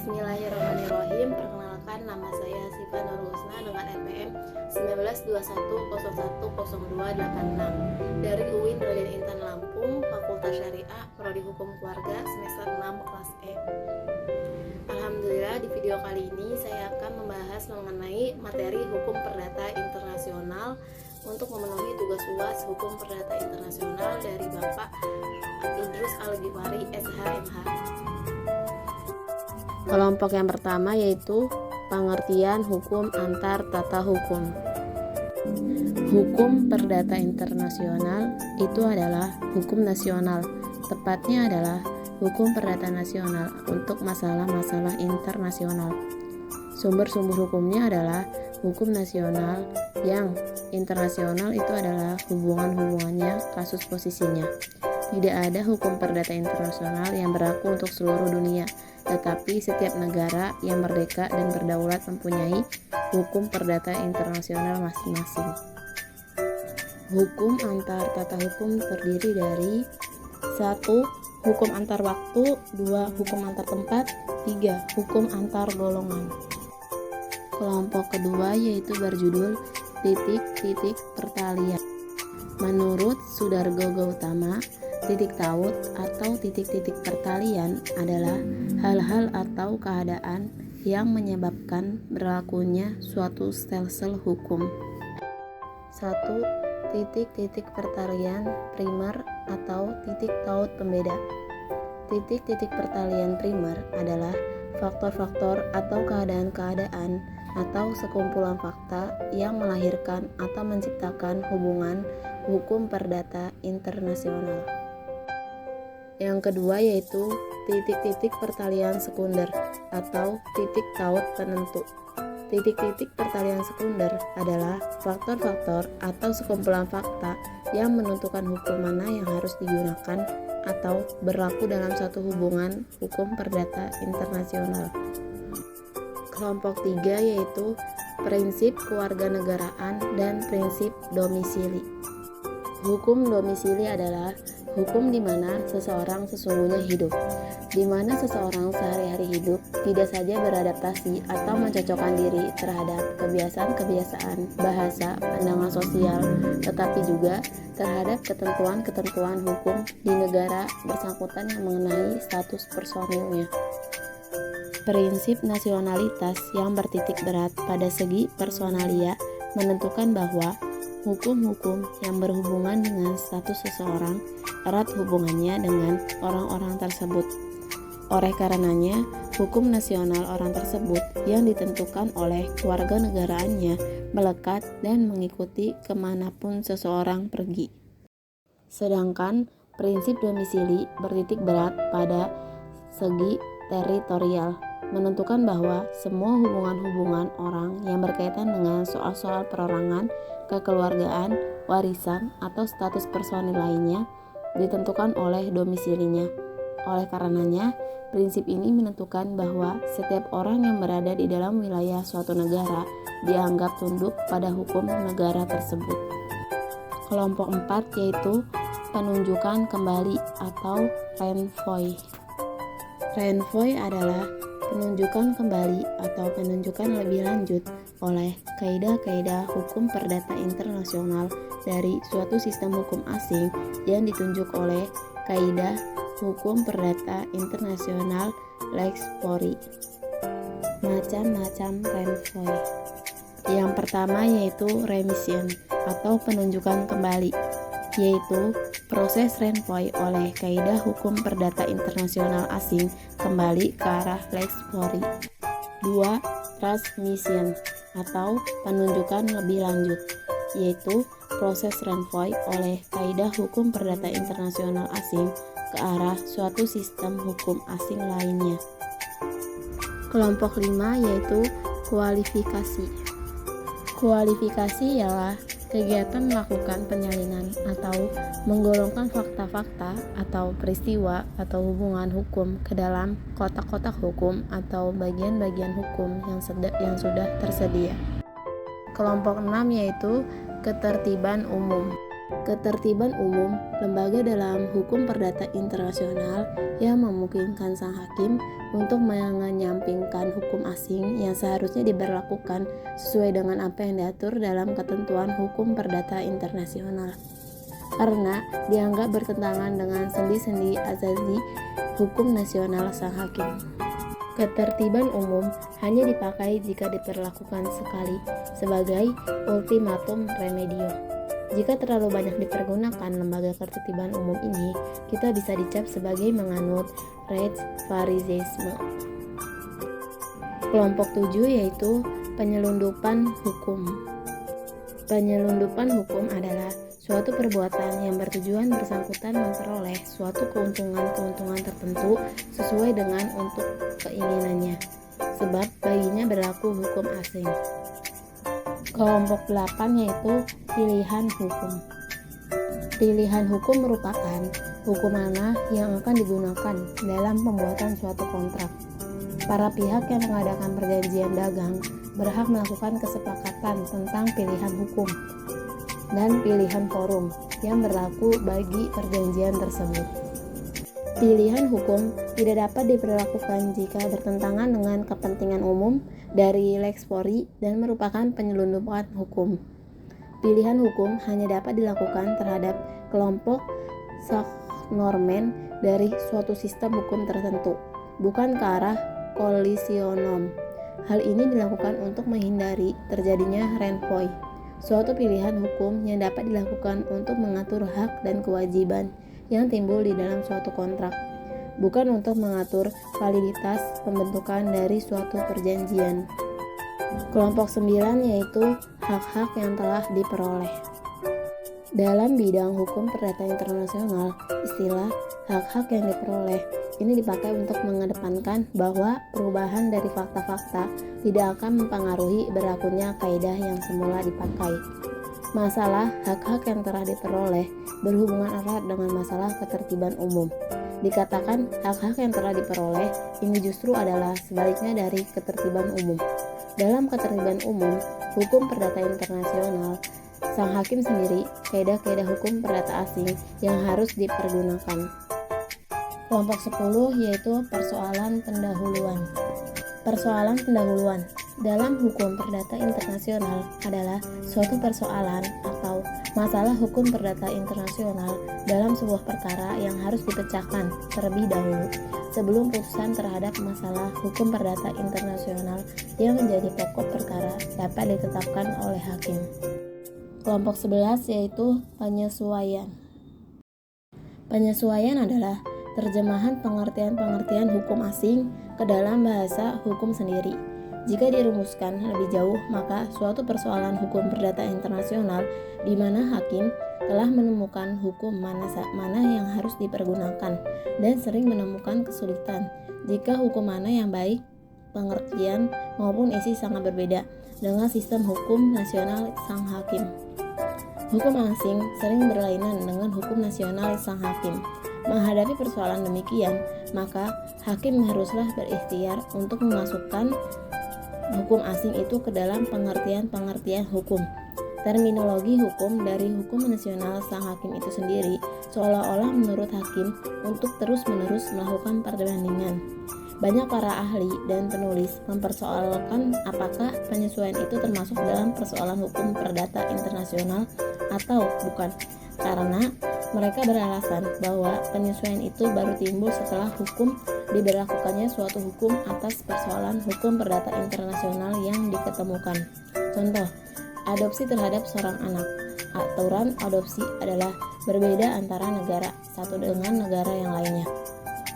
Bismillahirrahmanirrahim. Perkenalkan, nama saya Siva Nurul Husna dengan NPM 1921010286 dari UIN Raden Intan Lampung, Fakultas Syariah, Prodi Hukum Keluarga, semester 6 kelas E. Alhamdulillah, di video kali ini saya akan membahas mengenai materi hukum perdata internasional untuk memenuhi tugas UAS hukum perdata internasional dari Bapak Idrus Al-Ghifari, SHMH. Kelompok yang pertama yaitu pengertian hukum antar tata hukum. Hukum perdata internasional itu adalah hukum nasional, tepatnya adalah hukum perdata nasional untuk masalah-masalah internasional. Sumber-sumber hukumnya adalah hukum nasional, yang internasional itu adalah hubungan-hubungannya, kasus posisinya. Tidak ada hukum perdata internasional yang berlaku untuk seluruh dunia, tetapi setiap negara yang merdeka dan berdaulat mempunyai hukum perdata internasional masing-masing. Hukum antar tata hukum terdiri dari 1. Hukum antar waktu, 2. Hukum antar tempat, 3. Hukum antar golongan. Kelompok kedua yaitu berjudul titik-titik pertalian. Menurut Sudargo Gautama, titik taut atau titik-titik pertalian adalah hal-hal atau keadaan yang menyebabkan berlakunya suatu sel-sel hukum. 1. Titik-titik pertalian primer atau titik taut pembeda. Titik-titik pertalian primer adalah faktor-faktor atau keadaan-keadaan atau sekumpulan fakta yang melahirkan atau menciptakan hubungan hukum perdata internasional. Yang kedua yaitu titik-titik pertalian sekunder atau titik taut penentu. Titik-titik pertalian sekunder adalah faktor-faktor atau sekumpulan fakta yang menentukan hukum mana yang harus digunakan atau berlaku dalam satu hubungan hukum perdata internasional. Kelompok 3 yaitu prinsip kewarganegaraan dan prinsip domisili. Hukum domisili adalah hukum di mana seseorang sesungguhnya hidup, di mana seseorang sehari-hari hidup tidak saja beradaptasi atau mencocokkan diri terhadap kebiasaan-kebiasaan, bahasa, pandangan sosial, tetapi juga terhadap ketentuan-ketentuan hukum di negara bersangkutan yang mengenai status personilnya. Prinsip nasionalitas yang bertitik berat pada segi personalia menentukan bahwa hukum-hukum yang berhubungan dengan status seseorang erat hubungannya dengan orang-orang tersebut. Oleh karenanya, hukum nasional orang tersebut yang ditentukan oleh kewarganegaraannya melekat dan mengikuti kemanapun seseorang pergi. Sedangkan prinsip domisili bertitik berat pada segi teritorial, menentukan bahwa semua hubungan-hubungan orang yang berkaitan dengan soal-soal perorangan, kekeluargaan, warisan, atau status personil lainnya ditentukan oleh domisilinya. Oleh karenanya, prinsip ini menentukan bahwa setiap orang yang berada di dalam wilayah suatu negara dianggap tunduk pada hukum negara tersebut. Kelompok 4 yaitu penunjukan kembali atau renvoi. Renvoi adalah penunjukan kembali atau penunjukan lebih lanjut oleh kaidah-kaidah hukum perdata internasional dari suatu sistem hukum asing yang ditunjuk oleh kaidah hukum perdata internasional Lex Pori. Macam-macam renvoi. Yang pertama yaitu remission atau penunjukan kembali, yaitu proses renvoi oleh kaidah hukum perdata internasional asing kembali ke arah Lex Pori. 2. Transmission atau penunjukan lebih lanjut, yaitu proses renvoi oleh kaidah hukum perdata internasional asing ke arah suatu sistem hukum asing lainnya. Kelompok 5 yaitu kualifikasi. Kualifikasi ialah kegiatan melakukan penyalinan atau menggolongkan fakta-fakta atau peristiwa atau hubungan hukum ke dalam kotak-kotak hukum atau bagian-bagian hukum yang sudah tersedia. Kelompok 6 yaitu ketertiban umum. Ketertiban umum, lembaga dalam hukum perdata internasional yang memungkinkan sang hakim untuk menyampingkan hukum asing yang seharusnya diberlakukan sesuai dengan apa yang diatur dalam ketentuan hukum perdata internasional, karena dianggap bertentangan dengan sendi-sendi asasi hukum nasional sang hakim. Ketertiban umum hanya dipakai jika diperlakukan sekali sebagai ultimatum remedio. Jika terlalu banyak dipergunakan lembaga ketertiban umum ini, kita bisa dicap sebagai menganut res farisisme. Kelompok 7 yaitu penyelundupan hukum. Penyelundupan hukum adalah suatu perbuatan yang bertujuan bersangkutan memperoleh suatu keuntungan-keuntungan tertentu sesuai dengan untuk keinginannya, sebab baginya berlaku hukum asing. Kelompok 8 yaitu pilihan hukum. Pilihan hukum merupakan hukum mana yang akan digunakan dalam pembuatan suatu kontrak. Para pihak yang mengadakan perjanjian dagang berhak melakukan kesepakatan tentang pilihan hukum dan pilihan forum yang berlaku bagi perjanjian tersebut. Pilihan hukum tidak dapat diberlakukan jika bertentangan dengan kepentingan umum dari lex fori dan merupakan penyelundupan hukum. Pilihan hukum hanya dapat dilakukan terhadap kelompok Sachs-Norman dari suatu sistem hukum tertentu, bukan ke arah kolisionom. Hal ini dilakukan untuk menghindari terjadinya renvoi, suatu pilihan hukum yang dapat dilakukan untuk mengatur hak dan kewajiban yang timbul di dalam suatu kontrak, bukan untuk mengatur validitas pembentukan dari suatu perjanjian. Kelompok 9 yaitu hak-hak yang telah diperoleh. Dalam bidang hukum perdata internasional, istilah hak-hak yang diperoleh ini dipakai untuk mengedepankan bahwa perubahan dari fakta-fakta tidak akan mempengaruhi berlakunya kaidah yang semula dipakai. Masalah hak-hak yang telah diperoleh berhubungan erat dengan masalah ketertiban umum. Dikatakan hak-hak yang telah diperoleh ini justru adalah sebaliknya dari ketertiban umum. Dalam ketertiban umum, hukum perdata internasional, sang hakim sendiri kaidah-kaidah hukum perdata asing yang harus dipergunakan. Kelompok 10 yaitu persoalan pendahuluan. Persoalan pendahuluan dalam hukum perdata internasional adalah suatu persoalan atau masalah hukum perdata internasional dalam sebuah perkara yang harus dipecahkan terlebih dahulu sebelum putusan terhadap masalah hukum perdata internasional yang menjadi pokok perkara dapat ditetapkan oleh hakim. Kelompok 11 yaitu penyesuaian. Penyesuaian adalah terjemahan pengertian-pengertian hukum asing ke dalam bahasa hukum sendiri. Jika dirumuskan lebih jauh, maka suatu persoalan hukum perdata internasional di mana hakim telah menemukan hukum mana yang harus dipergunakan dan sering menemukan kesulitan jika hukum mana yang baik pengertian maupun isi sangat berbeda dengan sistem hukum nasional sang hakim. Hukum asing sering berlainan dengan hukum nasional sang hakim. Menghadapi persoalan demikian, maka hakim haruslah berikhtiar untuk memasukkan hukum asing itu ke dalam pengertian-pengertian hukum. Terminologi hukum dari hukum nasional sang hakim itu sendiri seolah-olah menurut hakim untuk terus-menerus melakukan perbandingan. Banyak para ahli dan penulis mempersoalkan apakah penyesuaian itu termasuk dalam persoalan hukum perdata internasional atau bukan, karena mereka beralasan bahwa penyesuaian itu baru timbul setelah hukum diberlakukannya suatu hukum atas persoalan hukum perdata internasional yang diketemukan. Contoh, adopsi terhadap seorang anak. Aturan adopsi adalah berbeda antara negara satu dengan negara yang lainnya.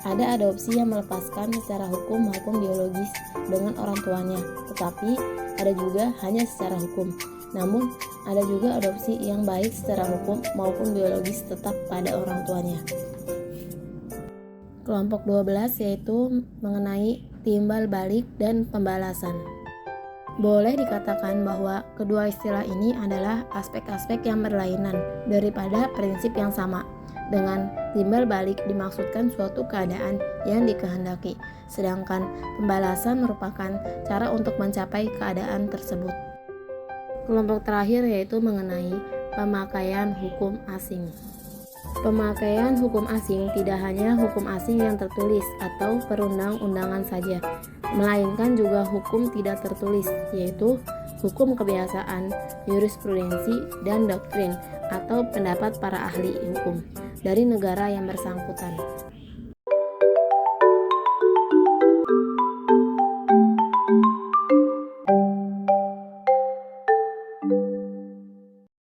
Ada adopsi yang melepaskan secara hukum maupun biologis dengan orang tuanya, tetapi ada juga hanya secara hukum. Namun, ada juga adopsi yang baik secara hukum maupun biologis tetap pada orang tuanya. Kelompok 12 yaitu mengenai timbal balik dan pembalasan. Boleh dikatakan bahwa kedua istilah ini adalah aspek-aspek yang berlainan daripada prinsip yang sama. Dengan timbal balik dimaksudkan suatu keadaan yang dikehendaki, sedangkan pembalasan merupakan cara untuk mencapai keadaan tersebut. Kelompok terakhir yaitu mengenai pemakaian hukum asing. Pemakaian hukum asing tidak hanya hukum asing yang tertulis atau perundang-undangan saja, melainkan juga hukum tidak tertulis, yaitu hukum kebiasaan, jurisprudensi, dan doktrin atau pendapat para ahli hukum dari negara yang bersangkutan.